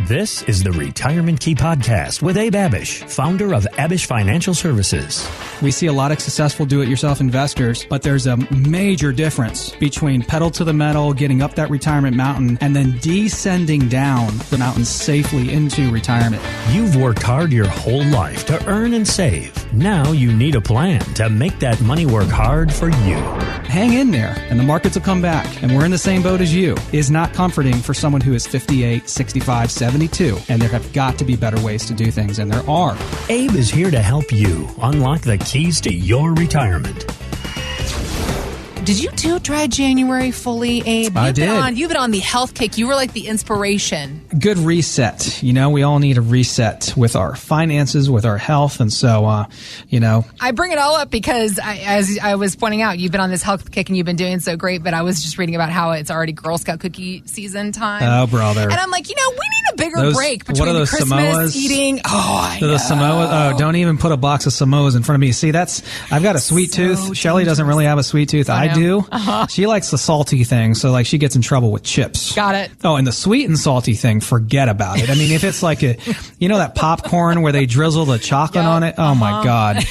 This is the Retirement Key Podcast with Abe Abish, founder of Abish Financial Services. We see a lot of successful do-it-yourself investors, but there's a major difference between pedal to the metal, getting up that retirement mountain, and then descending down the mountain safely into retirement. You've worked hard your whole life to earn and save. Now you need a plan to make that money work hard for you. Hang in there, and the markets will come back, and we're in the same boat as you. Is not comforting for someone who is 58, 65, 72, and there have got to be better ways to do things, and there are. Abe is here to help you unlock the keys to your retirement. Did you too try January fully, Abe? I did. You've been on the health kick. You were like the inspiration. Good reset. You know, we all need a reset with our finances, with our health. And so, you know. I bring it all up because, as I was pointing out, you've been on this health kick and you've been doing so great. But I was just reading about how it's already Girl Scout cookie season time. Oh, brother. And I'm like, we need a bigger break between the Christmas Samoas? eating. Oh, I know. The Samoas. Oh, don't even put a box of Samoas in front of me. See, I've got a sweet tooth. Shelly doesn't really have a sweet tooth. I do. Uh-huh. She likes the salty thing, so like she gets in trouble with chips. Got it. Oh, and the sweet and salty thing, forget about it. I mean, if it's like that popcorn where they drizzle the chocolate on it, oh my God.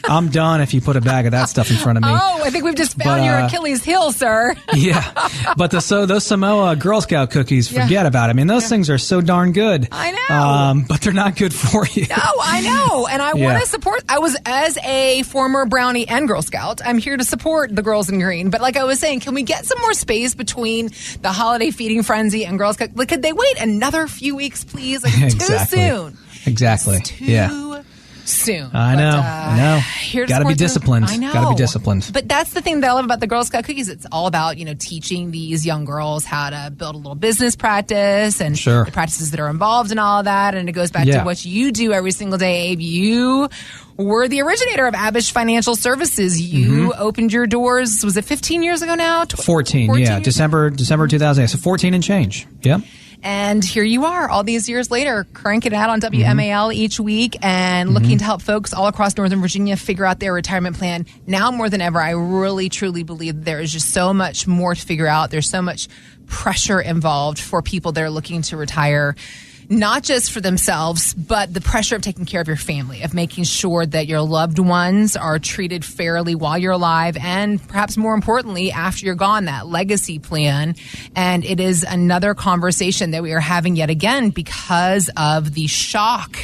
I'm done if you put a bag of that stuff in front of me. Oh, I think we've just found your Achilles heel, sir. Yeah. But those Samoa Girl Scout cookies, forget about it. I mean, those things are so darn good. I know. But they're not good for you. No, I know. And I want to support. As a former Brownie and Girl Scout, I'm here to support the girls in green. But like I was saying, can we get some more space between the holiday feeding frenzy and Girl Scout? Like, could they wait another few weeks, please? Like, exactly. Too soon. Exactly. It's too soon. I know. Got to be disciplined. I know. Got to be disciplined. But that's the thing that I love about the Girl Scout cookies. It's all about, teaching these young girls how to build a little business practice and the practices that are involved in all of that. And it goes back to what you do every single day, Abe. You were the originator of Abish Financial Services. You opened your doors, was it 15 years ago now? 14, yeah. December 2008. So 14 and change. Yep. And here you are all these years later, cranking it out on WMAL each week and looking to help folks all across Northern Virginia figure out their retirement plan. Now more than ever, I really, truly believe there is just so much more to figure out. There's so much pressure involved for people that are looking to retire, not just for themselves, but the pressure of taking care of your family, of making sure that your loved ones are treated fairly while you're alive, and perhaps more importantly, after you're gone, that legacy plan. And it is another conversation that we are having yet again because of the shock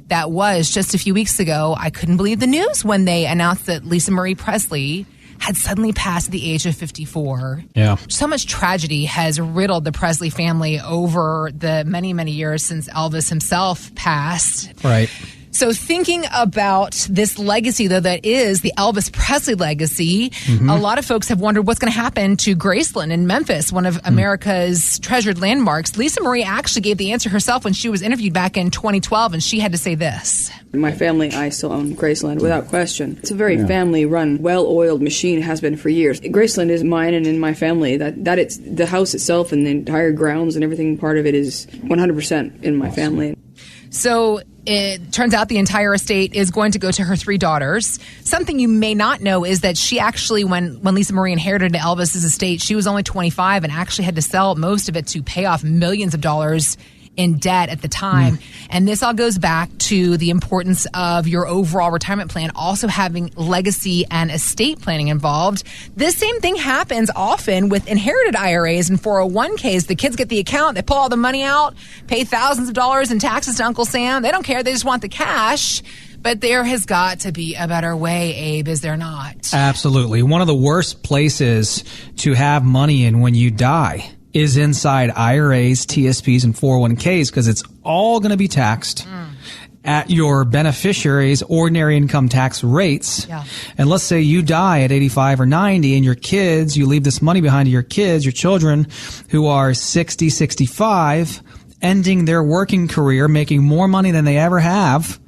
that was just a few weeks ago. I couldn't believe the news when they announced that Lisa Marie Presley had suddenly passed the age of 54. Yeah. So much tragedy has riddled the Presley family over the many, many years since Elvis himself passed. Right. So thinking about this legacy, though, that is the Elvis Presley legacy, a lot of folks have wondered what's going to happen to Graceland in Memphis, one of America's treasured landmarks. Lisa Marie actually gave the answer herself when she was interviewed back in 2012, and she had to say this. My family, I still own Graceland without question. It's a very family-run, well-oiled machine. It has been for years. Graceland is mine and in my family. That it's the house itself and the entire grounds and everything part of it is 100% in my family. So it turns out the entire estate is going to go to her 3 daughters. Something you may not know is that she actually, when Lisa Marie inherited Elvis's estate, she was only 25 and actually had to sell most of it to pay off millions of dollars in debt at the time. And this all goes back to the importance of your overall retirement plan also having legacy and estate planning involved. This same thing happens often with inherited IRAs and 401ks. The kids get the account, they pull all the money out, pay thousands of dollars in taxes to Uncle Sam. They don't care, they just want the cash. But there has got to be a better way, Abe, is there not? Absolutely. One of the worst places to have money in when you die is inside IRAs, TSPs, and 401ks because it's all going to be taxed at your beneficiary's ordinary income tax rates. Yeah. And let's say you die at 85 or 90 and your kids, you leave this money behind to your kids, your children who are 60, 65, ending their working career, making more money than they ever have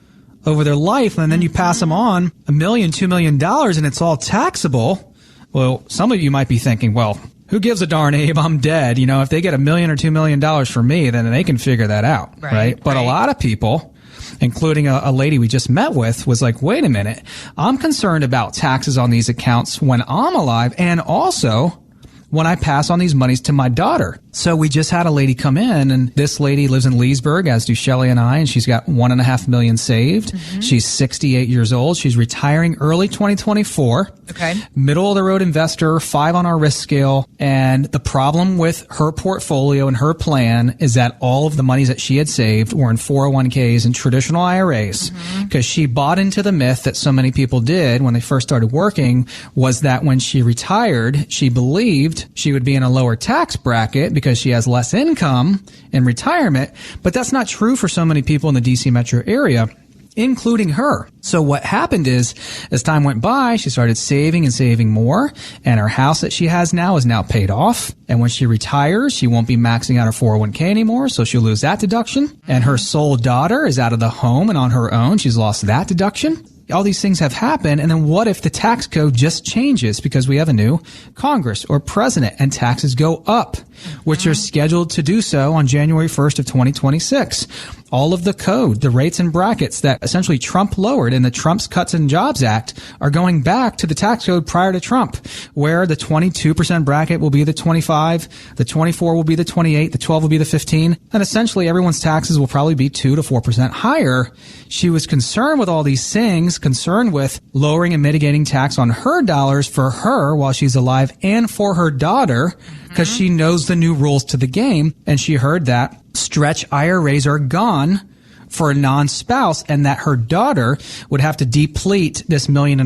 over their life. And then you pass them on $1 million, $2 million and it's all taxable. Well, some of you might be thinking, well, who gives a darn, Abe? I'm dead. If they get $1 million or $2 million from me, then they can figure that out, right? But a lot of people, including a lady we just met with, was like, wait a minute, I'm concerned about taxes on these accounts when I'm alive and also when I pass on these monies to my daughter. So we just had a lady come in, and this lady lives in Leesburg, as do Shelley and I, and she's got $1.5 million saved. She's 68 years old. She's retiring early 2024. Okay. Middle of the road investor, 5 on our risk scale. And the problem with her portfolio and her plan is that all of the monies that she had saved were in 401ks and traditional IRAs, because she bought into the myth that so many people did when they first started working, was that when she retired, she believed she would be in a lower tax bracket because she has less income in retirement. But that's not true for so many people in the DC metro area, including her. So what happened is, as time went by, she started saving and saving more, and her house that she has now is now paid off. And when she retires, she won't be maxing out her 401k anymore, so she'll lose that deduction. And her sole daughter is out of the home and on her own. She's lost that deduction. All these things have happened, and then what if the tax code just changes because we have a new Congress or president and taxes go up, which are scheduled to do so on January 1st of 2026? All of the code, the rates and brackets that essentially Trump lowered in the Trump's Cuts and Jobs Act are going back to the tax code prior to Trump, where the 22% bracket will be the 25, the 24 will be the 28, the 12 will be the 15, and essentially everyone's taxes will probably be 2 to 4% higher. She was concerned with all these things, concerned with lowering and mitigating tax on her dollars for her while she's alive and for her daughter, because she knows the new rules to the game, and she heard that stretch IRAs are gone for a non-spouse and that her daughter would have to deplete this $1.5 million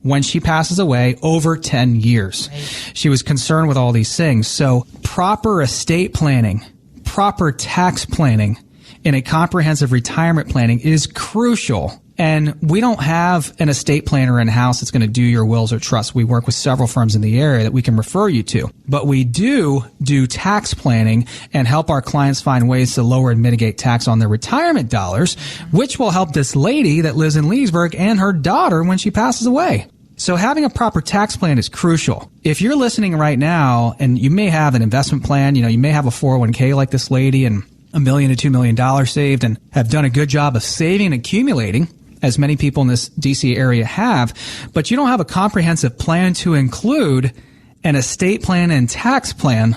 when she passes away over 10 years. Right. She was concerned with all these things. So proper estate planning, proper tax planning, and a comprehensive retirement planning is crucial. And we don't have an estate planner in-house that's going to do your wills or trusts. We work with several firms in the area that we can refer you to. But we do tax planning and help our clients find ways to lower and mitigate tax on their retirement dollars, which will help this lady that lives in Leesburg and her daughter when she passes away. So having a proper tax plan is crucial. If you're listening right now and you may have an investment plan, you may have a 401k like this lady and $1 million to $2 million saved and have done a good job of saving and accumulating, as many people in this DC area have, but you don't have a comprehensive plan to include an estate plan and tax plan,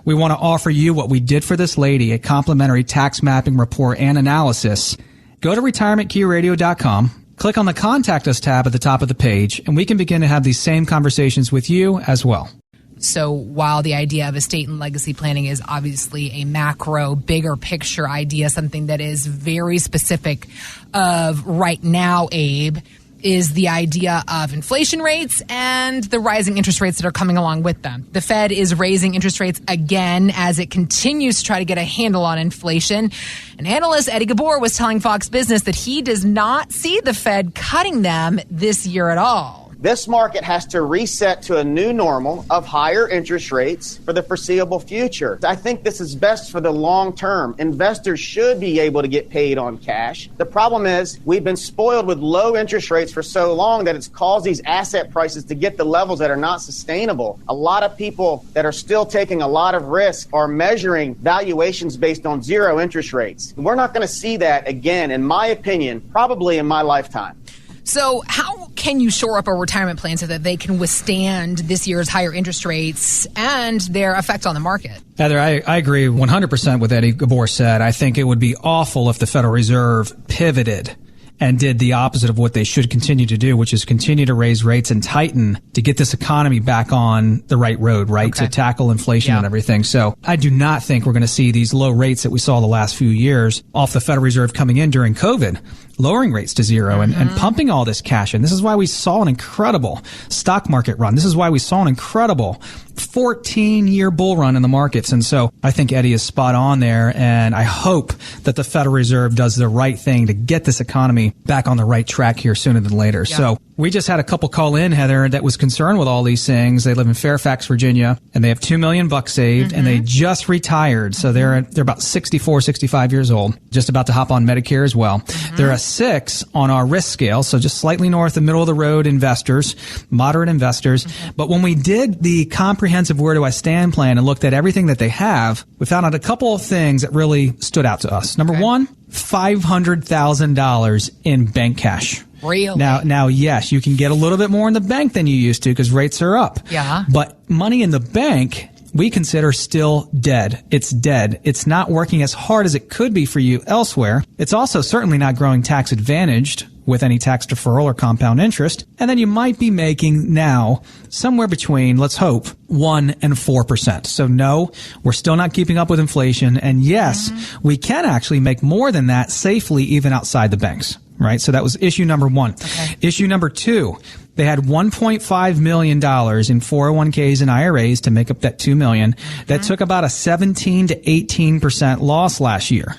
we want to offer you what we did for this lady, a complimentary tax mapping report and analysis. Go to retirementkeyradio.com, click on the Contact Us tab at the top of the page, and we can begin to have these same conversations with you as well. So while the idea of estate and legacy planning is obviously a macro, bigger picture idea, something that is very specific of right now, Abe, is the idea of inflation rates and the rising interest rates that are coming along with them. The Fed is raising interest rates again as it continues to try to get a handle on inflation. And analyst Eddie Gabor was telling Fox Business that he does not see the Fed cutting them this year at all. This market has to reset to a new normal of higher interest rates for the foreseeable future. I think this is best for the long term. Investors should be able to get paid on cash. The problem is we've been spoiled with low interest rates for so long that it's caused these asset prices to get to levels that are not sustainable. A lot of people that are still taking a lot of risk are measuring valuations based on zero interest rates. We're not going to see that again, in my opinion, probably in my lifetime. So how can you shore up a retirement plan so that they can withstand this year's higher interest rates and their effect on the market? Heather, I agree 100% with Eddie Gabor said. I think it would be awful if the Federal Reserve pivoted and did the opposite of what they should continue to do, which is continue to raise rates and tighten to get this economy back on the right road, right, to tackle inflation and everything. So I do not think we're going to see these low rates that we saw the last few years off the Federal Reserve coming in during COVID, lowering rates to zero and pumping all this cash in. This is why we saw an incredible stock market run. This is why we saw an incredible 14-year bull run in the markets. And so I think Eddie is spot on there. And I hope that the Federal Reserve does the right thing to get this economy back on the right track here sooner than later. Yeah. So we just had a couple call in, Heather, that was concerned with all these things. They live in Fairfax, Virginia, and they have $2 million saved, and they just retired. So they're about 64, 65 years old, just about to hop on Medicare as well. They're a 6 on our risk scale, so just slightly north of middle of the road investors, moderate investors. But when we did the comprehensive Where Do I Stand plan and looked at everything that they have, we found out a couple of things that really stood out to us. Number one, $500,000 in bank cash. Really? Now, yes, you can get a little bit more in the bank than you used to because rates are up. Yeah. But money in the bank we consider still dead. It's dead. It's not working as hard as it could be for you elsewhere. It's also certainly not growing tax advantaged with any tax deferral or compound interest. And then you might be making now somewhere between, let's hope, 1 and 4%. So no, we're still not keeping up with inflation. And yes, we can actually make more than that safely even outside the banks, right? So that was issue number 1. Okay. Issue number 2, they had $1.5 million in 401ks and IRAs to make up that $2 million. That took about a 17 to 18% loss last year.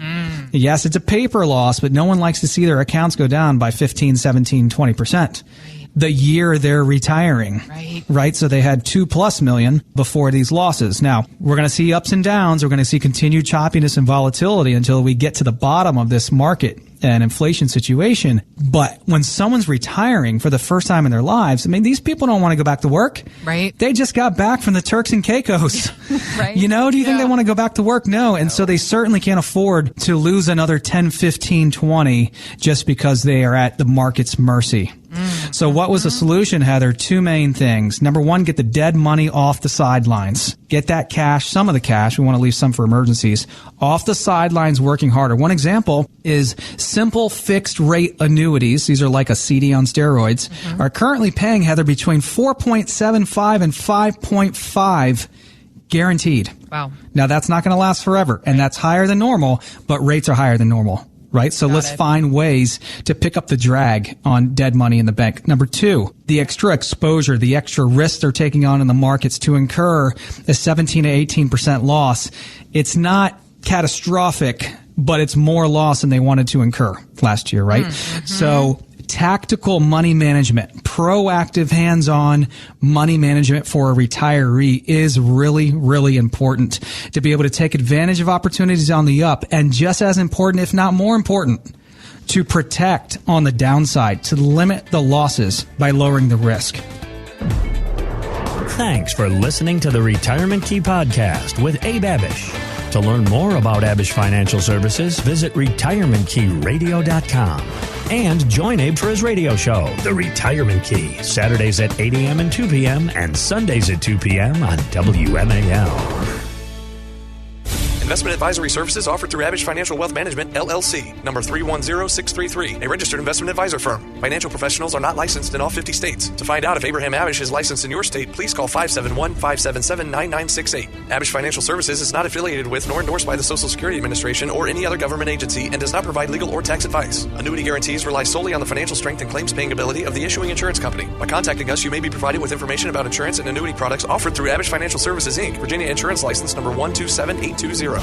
Yes, it's a paper loss, but no one likes to see their accounts go down by 15, 17, 20%. The year they're retiring, right? So they had $2+ million before these losses. Now, we're going to see ups and downs. We're going to see continued choppiness and volatility until we get to the bottom of this market and inflation situation. But when someone's retiring for the first time in their lives, I mean, these people don't want to go back to work. Right. They just got back from the Turks and Caicos. Right. You know, do you think they want to go back to work? No. And so they certainly can't afford to lose another 10, 15, 20 just because they are at the market's mercy. So what was the solution, Heather? 2 main things. Number 1, get the dead money off the sidelines. Get that cash, some of the cash, we want to leave some for emergencies, off the sidelines working harder. One example is simple fixed rate annuities. These are like a CD on steroids, are currently paying, Heather, between 4.75 and 5.5 guaranteed. Wow. Now that's not going to last forever, and that's higher than normal, but rates are higher than normal. Right? So let's find ways to pick up the drag on dead money in the bank. Number 2, the extra exposure, the extra risk they're taking on in the markets to incur a 17 to 18% loss. It's not catastrophic, but it's more loss than they wanted to incur last year, right? So tactical money management, proactive hands-on money management for a retiree is really, really important to be able to take advantage of opportunities on the up. And just as important, if not more important, to protect on the downside, to limit the losses by lowering the risk. Thanks for listening to the Retirement Key Podcast with Abe Abish. To learn more about Abish Financial Services, visit retirementkeyradio.com. And join Abe for his radio show, The Retirement Key, Saturdays at 8 a.m. and 2 p.m. and Sundays at 2 p.m. on WMAL. Investment advisory services offered through Abish Financial Wealth Management, LLC, number 310633, a registered investment advisor firm. Financial professionals are not licensed in all 50 states. To find out if Abraham Abish is licensed in your state, please call 571-577-9968. Abish Financial Services is not affiliated with nor endorsed by the Social Security Administration or any other government agency and does not provide legal or tax advice. Annuity guarantees rely solely on the financial strength and claims paying ability of the issuing insurance company. By contacting us, you may be provided with information about insurance and annuity products offered through Abish Financial Services, Inc., Virginia Insurance License number 127820.